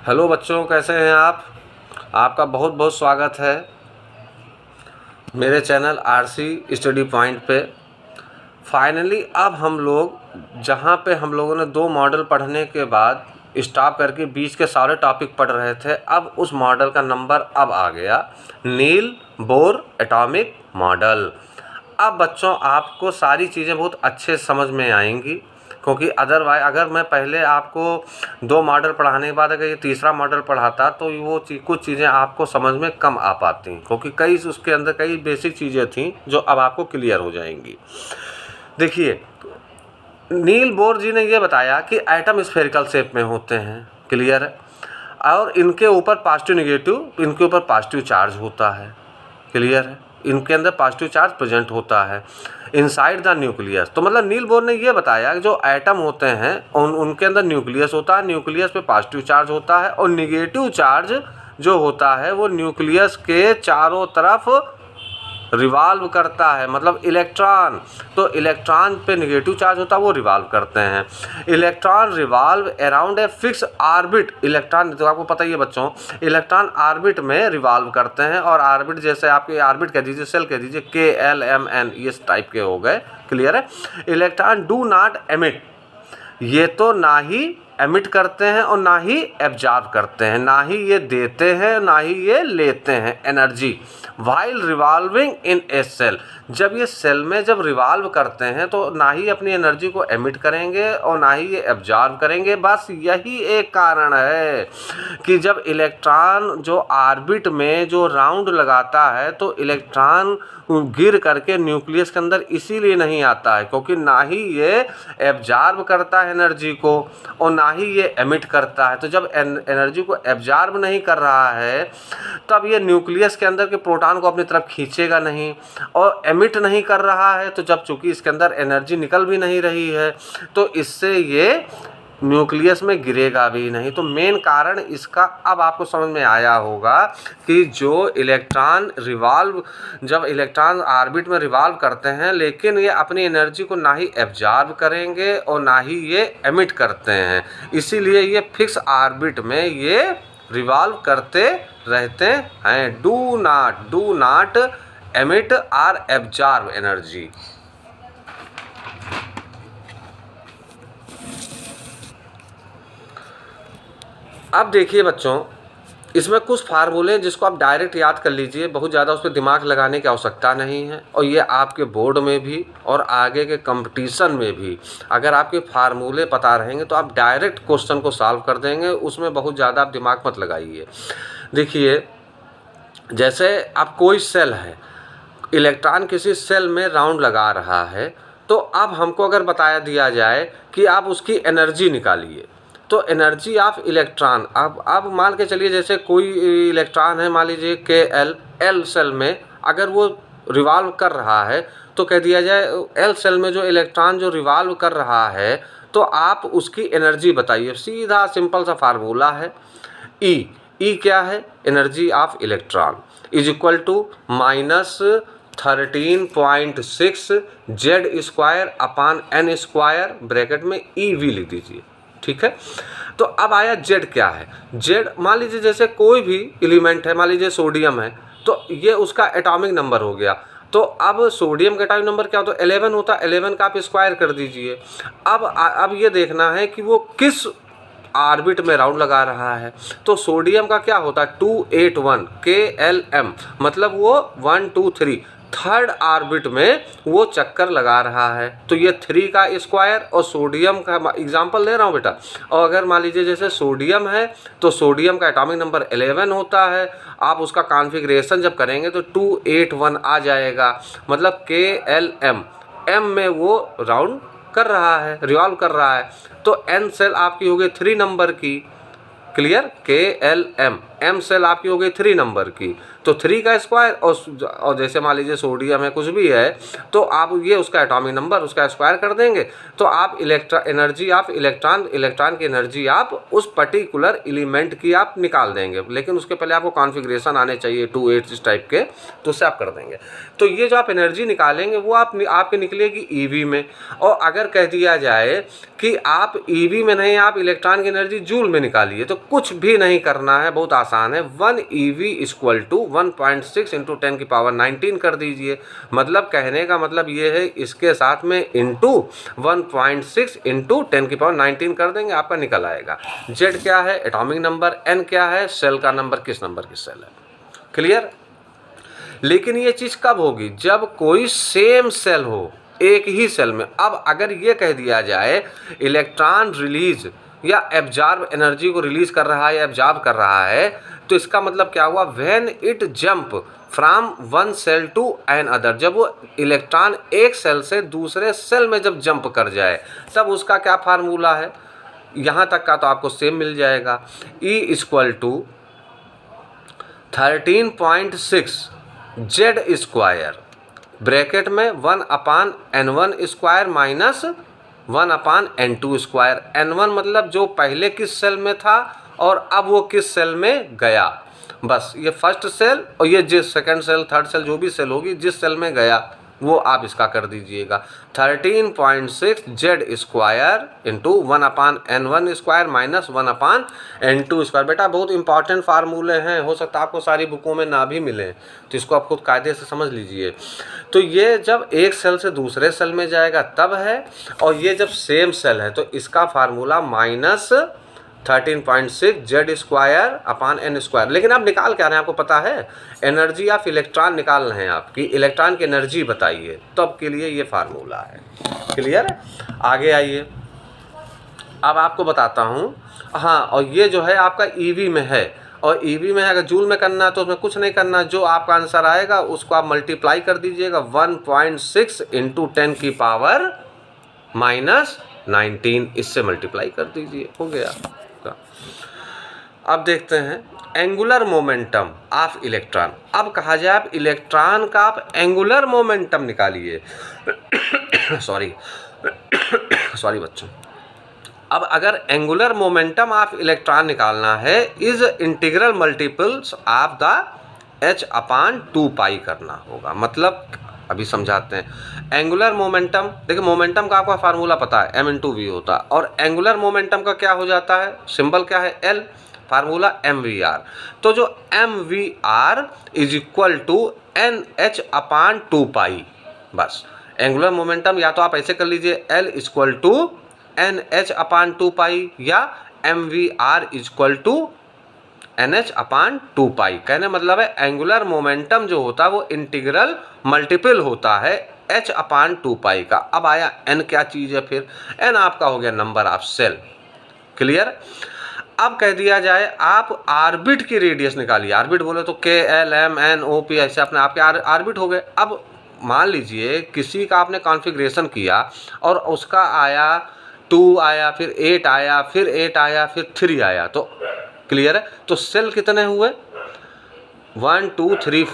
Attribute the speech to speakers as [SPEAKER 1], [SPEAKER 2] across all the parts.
[SPEAKER 1] Hello बच्चों, कैसे हैं आप? आपका बहुत बहुत स्वागत है मेरे चैनल आरसी स्टडी पॉइंट पे। फाइनली अब हम लोग जहाँ पे हम लोगों ने 2 मॉडल पढ़ने के बाद स्टॉप करके बीच के सारे टॉपिक पढ़ रहे थे, अब उस मॉडल का नंबर अब आ गया नील बोर एटॉमिक मॉडल। अब बच्चों आपको सारी चीज़ें बहुत अच्छे समझ में आएंगी, क्योंकि अदरवाइज अगर मैं पहले आपको 2 मॉडल पढ़ाने के बाद अगर ये तीसरा मॉडल पढ़ाता तो वो कुछ चीज़ें आपको समझ में कम आ पाती, क्योंकि कई उसके अंदर कई बेसिक चीज़ें थीं जो अब आपको क्लियर हो जाएंगी। देखिए, नील बोर जी ने ये बताया कि एटम स्फेरिकल शेप में होते हैं, क्लियर है, और इनके ऊपर पॉजिटिव नेगेटिव, इनके ऊपर पॉजिटिव चार्ज होता है, क्लियर है, इनके अंदर पॉजिटिव चार्ज प्रेजेंट होता है इनसाइड द न्यूक्लियस। तो मतलब नील बोर ने ये बताया कि जो एटम होते हैं उनके अंदर न्यूक्लियस होता है, न्यूक्लियस पे पॉजिटिव चार्ज होता है और निगेटिव चार्ज जो होता है वो न्यूक्लियस के चारों तरफ रिवाल्व करता है, मतलब इलेक्ट्रॉन। तो इलेक्ट्रॉन पे नेगेटिव चार्ज होता है, वो रिवाल्व करते हैं। Electron revolve around a fix orbit. Electron तो आपको पता ही है बच्चों, इलेक्ट्रॉन ऑर्बिट में रिवाल्व करते हैं, और ऑर्बिट जैसे आपके ऑर्बिट कह दीजिए, सेल कह दीजिए, KLMN इस टाइप के हो गए, क्लियर है। इलेक्ट्रॉन डू नॉट एमिट, ये तो ना ही एमिट करते हैं और ना ही एब्जॉर्ब करते हैं, ना ही ये देते हैं ना ही ये लेते हैं energy. While revolving in a cell, जब ये सेल में जब रिवॉल्व करते हैं तो ना ही अपनी एनर्जी को एमिट करेंगे और ना ही ये एब्जॉर्ब करेंगे। बस यही एक कारण है कि जब इलेक्ट्रॉन जो ऑर्बिट में जो राउंड लगाता है तो इलेक्ट्रॉन गिर करके न्यूक्लियस के अंदर इसीलिए नहीं आता है क्योंकि ना ही ये एब्जॉर्ब करता है एनर्जी को और ना ही ये एमिट करता है। तो जब एनर्जी को एब्जॉर्ब नहीं कर रहा है तब ये न्यूक्लियस के अंदर के प्रोटॉन को अपनी तरफ खींचेगा नहीं, और एमिट नहीं कर रहा है तो जब चूंकि इसके अंदर एनर्जी निकल भी नहीं रही है तो इससे ये न्यूक्लियस में गिरेगा भी नहीं। तो मेन कारण इसका अब आपको समझ में आया होगा कि जो इलेक्ट्रॉन रिवॉल्व, जब इलेक्ट्रॉन ऑर्बिट में रिवॉल्व करते हैं लेकिन ये अपनी एनर्जी को ना ही एब्जॉर्ब करेंगे और ना ही ये एमिट करते हैं, इसीलिए ये फिक्स ऑर्बिट में ये रिवॉल्व करते रहते हैं। डू नॉट एमिट और एब्जॉर्ब एनर्जी। अब देखिए बच्चों, इसमें कुछ फार्मूले जिसको आप डायरेक्ट याद कर लीजिए, बहुत ज़्यादा उस पर दिमाग लगाने की आवश्यकता नहीं है, और ये आपके बोर्ड में भी और आगे के कंपटीशन में भी अगर आपके फार्मूले पता रहेंगे तो आप डायरेक्ट क्वेश्चन को सॉल्व कर देंगे, उसमें बहुत ज़्यादा आप दिमाग मत लगाइए। देखिए, जैसे अब कोई सेल है, इलेक्ट्रॉन किसी सेल में राउंड लगा रहा है, तो अब हमको अगर बताया दिया जाए कि आप उसकी एनर्जी निकालिए, तो एनर्जी ऑफ इलेक्ट्रॉन, अब मान के चलिए जैसे कोई इलेक्ट्रॉन है, मान लीजिए L सेल में अगर वो रिवॉल्व कर रहा है तो कह दिया जाए L सेल में जो इलेक्ट्रॉन जो रिवॉल्व कर रहा है तो आप उसकी एनर्जी बताइए। सीधा सिंपल सा फार्मूला है, ई क्या है, energy of electron is equal to -13.6 Z² upon N² bracket में EV लिख दीजिए, ठीक है। तो अब आया Z क्या है। Z मान लीजिए जैसे कोई भी एलिमेंट है, मान लीजिए सोडियम है, तो ये उसका एटॉमिक नंबर हो गया। तो अब सोडियम का एटॉमिक नंबर क्या होता है, 11 होता है, 11 का आप स्क्वायर कर दीजिए। अब ये देखना है कि वो किस ऑर्बिट में राउंड लगा रहा है। तो सोडियम का क्या होता है 281 KLM, मतलब वो 1 2 3 थर्ड ऑर्बिट में वो चक्कर लगा रहा है। तो ये 3 का स्क्वायर, और सोडियम का एग्जांपल ले रहा हूँ बेटा, और अगर मान लीजिए जैसे सोडियम है तो सोडियम का एटॉमिक नंबर 11 होता है, आप उसका कॉन्फ़िगरेशन जब करेंगे तो 281 आ जाएगा, मतलब KLM M में वो राउंड कर रहा है, रिवॉल्व कर रहा है। तो N सेल आपकी हो गई 3 नंबर की, क्लियर, KLM M सेल आपकी हो गई 3 नंबर की, तो 3 का स्क्वायर, और जैसे मान लीजिए सोडियम है कुछ भी है तो आप ये उसका एटॉमिक नंबर उसका स्क्वायर कर देंगे, तो आप एनर्जी ऑफ इलेक्ट्रॉन की एनर्जी आप उस पर्टिकुलर एलिमेंट की आप निकाल देंगे। लेकिन उसके पहले आपको कॉन्फ़िगरेशन आने चाहिए 2 8 इस टाइप के, तो उससे आप कर देंगे। तो ये जो आप एनर्जी निकालेंगे वो आपके निकलेगी EV में। और अगर कह दिया जाए कि आप EV में नहीं, आप इलेक्ट्रॉन की एनर्जी जूल में निकालिए, तो कुछ भी नहीं करना है, बहुत आसान है। 1 EV इक्वल टू 1.6 इंटू 10⁻19 कर दीजिए। मतलब कहने का मतलब ये है, इसके साथ में इंटू 1.6 इंटू 10⁻19 कर देंगे, आपका निकल आएगा। Z क्या है? Atomic number. N क्या है? सेल का नंबर, किस नंबर की सेल है। क्लियर? लेकिन ये चीज़ कब होगी? जब कोई सेम सेल हो, एक ही सेल में। अब अगर ये कह दिया जाए इलेक्ट्रॉन रिलीज या एब्जॉर्ब एनर्जी को रिलीज कर रहा है या एब्जॉर्ब कर रहा है, तो इसका मतलब क्या हुआ? When it jump from one cell to another, जब वो इलेक्ट्रॉन एक सेल से दूसरे सेल में जब जंप कर जाए, तब उसका क्या फार्मूला है? यहाँ तक का तो आपको सेम मिल जाएगा। E equal to 13.6 Z square bracket में 1/N1 square minus 1/N2 square. N1 मतलब जो पहले किस सेल में था और अब वो किस सेल में गया, बस ये फर्स्ट सेल और ये जिस सेकंड सेल, थर्ड सेल, जो भी सेल होगी, जिस सेल में गया वो आप इसका कर दीजिएगा। 13.6 Z square into 1/N1 square minus 1/N2 square. बेटा बहुत इंपॉर्टेंट फार्मूले हैं, हो सकता है आपको सारी बुकों में ना भी मिले, तो इसको आप खुद कायदे से समझ लीजिए। तो ये जब एक सेल से दूसरे सेल में जाएगा तब है, और ये जब सेम सेल है तो इसका formula minus 13.6 Z square upon N square. लेकिन आप निकाल क्या रहे हैं? आपको पता है एनर्जी ऑफ इलेक्ट्रॉन निकाल रहे हैं, आपकी इलेक्ट्रॉन की एनर्जी बताइए, तब के लिए ये फार्मूला है। क्लियर है? आगे आइए, अब आपको बताता हूँ। हाँ, और ये जो है आपका EV में है, और EV में है, अगर जूल में करना है तो उसमें कुछ नहीं करना, जो आपका आंसर आएगा उसको आप मल्टीप्लाई कर दीजिएगा 1.6 इंटू 10⁻⁻19, इससे मल्टीप्लाई कर दीजिए, हो गया। अब देखते हैं एंगुलर मोमेंटम ऑफ इलेक्ट्रॉन। अब कहा जाए आप इलेक्ट्रॉन का आप एंगुलर मोमेंटम निकालिए। सॉरी बच्चों। अब अगर एंगुलर मोमेंटम ऑफ इलेक्ट्रॉन निकालना है, is integral multiples of the h/2π करना होगा। मतलब अभी समझाते हैं। एंगुलर मोमेंटम, देखिए मोमेंटम का आपका फार्मूला पता है, m/v होता है, और एंगुलर मोमेंटम का क्या हो जाता है? सिंबल क्या है? L, formula mvr। तो जो mvr is equal to NH/2π, बस। एंगुलर मोमेंटम या तो आप ऐसे कर लीजिए L इक्वल टू NH/2π या mvr इक्वल टू NH/2π। कहने मतलब है एंगुलर मोमेंटम जो होता है वो इंटीग्रल मल्टीपल होता है h/2π का। अब आया n क्या चीज़ है? फिर n आपका हो गया नंबर ऑफ सेल। क्लियर? अब कह दिया जाए आप आर्बिट की रेडियस निकालिए। आर्बिट बोले तो K, L, M, N, O, P, ऐसे अपने आपके आर्बिट हो गए। अब मान लीजिए किसी का आपने कॉन्फ़िगरेशन किया और उसका आया 2 आया, फिर 8 आया, फिर 8 आया, फिर 3 आया, तो क्लियर है? तो सेल कितने हुए? 1 2 3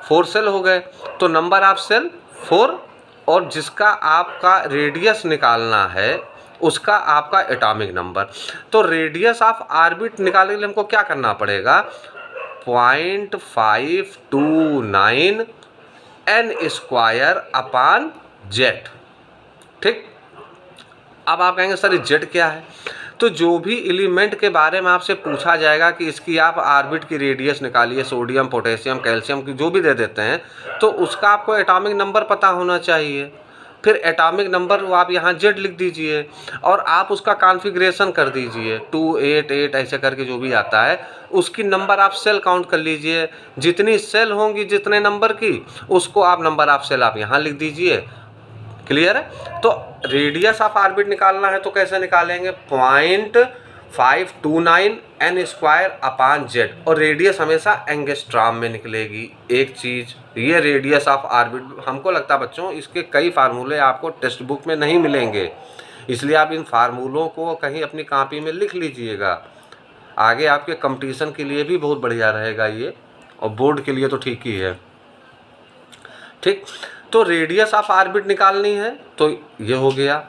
[SPEAKER 1] 4 सेल हो गए, तो नंबर ऑफ सेल 4, और जिसका आपका रेडियस निकालना है उसका आपका एटॉमिक नंबर। तो रेडियस ऑफ आर्बिट निकालने के लिए हमको क्या करना पड़ेगा? 0.529 N स्क्वायर अपान Z। ठीक, अब आप कहेंगे सर Z क्या है? तो जो भी एलिमेंट के बारे में आपसे पूछा जाएगा कि इसकी आप आर्बिट की रेडियस निकालिए, सोडियम, पोटेशियम, कैल्शियम की जो भी दे देते हैं, तो उसका आपको एटॉमिक नंबर पता होना चाहिए। फिर एटॉमिक नंबर वो आप यहाँ Z लिख दीजिए और आप उसका कॉन्फ़िगरेशन कर दीजिए 2 8 8 ऐसे करके जो भी आता है, उसकी नंबर ऑफ सेल काउंट कर लीजिए। जितनी सेल होंगी जितने नंबर की, उसको आप नंबर ऑफ सेल आप यहाँ लिख दीजिए। क्लियर है? तो रेडियस ऑफ आर्बिट निकालना है तो कैसे निकालेंगे? 0.529 N स्क्वायर अपान Z, और रेडियस हमेशा एंगस्ट्रॉम में निकलेगी। एक चीज़ ये रेडियस ऑफ आर्बिट, हमको लगता है बच्चों इसके कई फार्मूले आपको टेक्स्ट बुक में नहीं मिलेंगे, इसलिए आप इन फार्मूलों को कहीं अपनी कॉपी में लिख लीजिएगा। आगे आपके कंपटीशन के लिए भी बहुत बढ़िया रहेगा ये, और बोर्ड के लिए तो ठीक ही है। ठीक, तो रेडियस ऑफ आर्बिट निकालनी है तो ये हो गया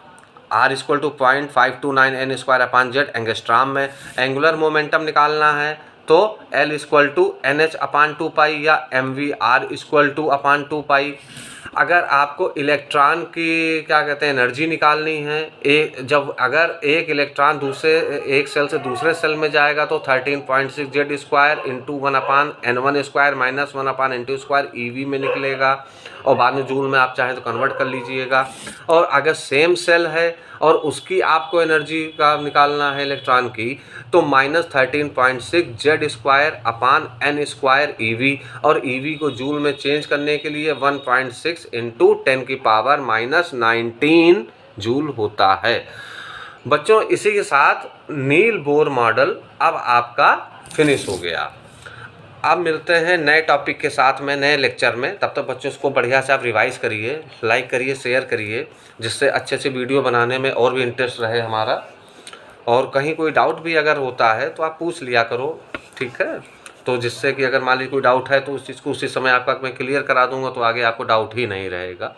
[SPEAKER 1] R equal to 0.529 N square upon Z angstrom में। एंगुलर मोमेंटम निकालना है तो L इक्वल टू NH/2π या MVR इक्वल टू अपान 2π। अगर आपको इलेक्ट्रॉन की क्या कहते हैं एनर्जी निकालनी है, अगर एक इलेक्ट्रॉन एक सेल से दूसरे सेल में जाएगा तो 13.6 Z square into 1/n1 square minus 1/n2 square EV में निकलेगा, और बाद में जूल में आप चाहें तो कन्वर्ट कर लीजिएगा। और अगर सेम सेल है और उसकी आपको एनर्जी का निकालना है इलेक्ट्रॉन की, तो -13.6 Z square upon n square EV, और ईवी को जूल में चेंज करने के लिए 1.6 इंटू 10⁻⁻19 जूल होता है। बच्चों, इसी के साथ नील बोर मॉडल अब आपका फिनिश हो गया। अब मिलते हैं नए टॉपिक के साथ में नए लेक्चर में। तब तक बच्चों इसको बढ़िया से आप रिवाइज़ करिए, लाइक करिए, शेयर करिए, जिससे अच्छे से वीडियो बनाने में और भी इंटरेस्ट रहे हमारा। और कहीं कोई डाउट भी अगर होता है तो आप पूछ लिया करो, ठीक है। तो जिससे कि अगर मान लीजिए कोई डाउट है तो उस चीज़ को उसी समय आपका मैं क्लियर करा दूंगा, तो आगे आपको डाउट ही नहीं रहेगा।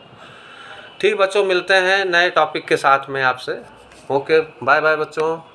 [SPEAKER 1] ठीक बच्चों, मिलते हैं नए टॉपिक के साथ में आपसे। ओके, बाय बाय बच्चों।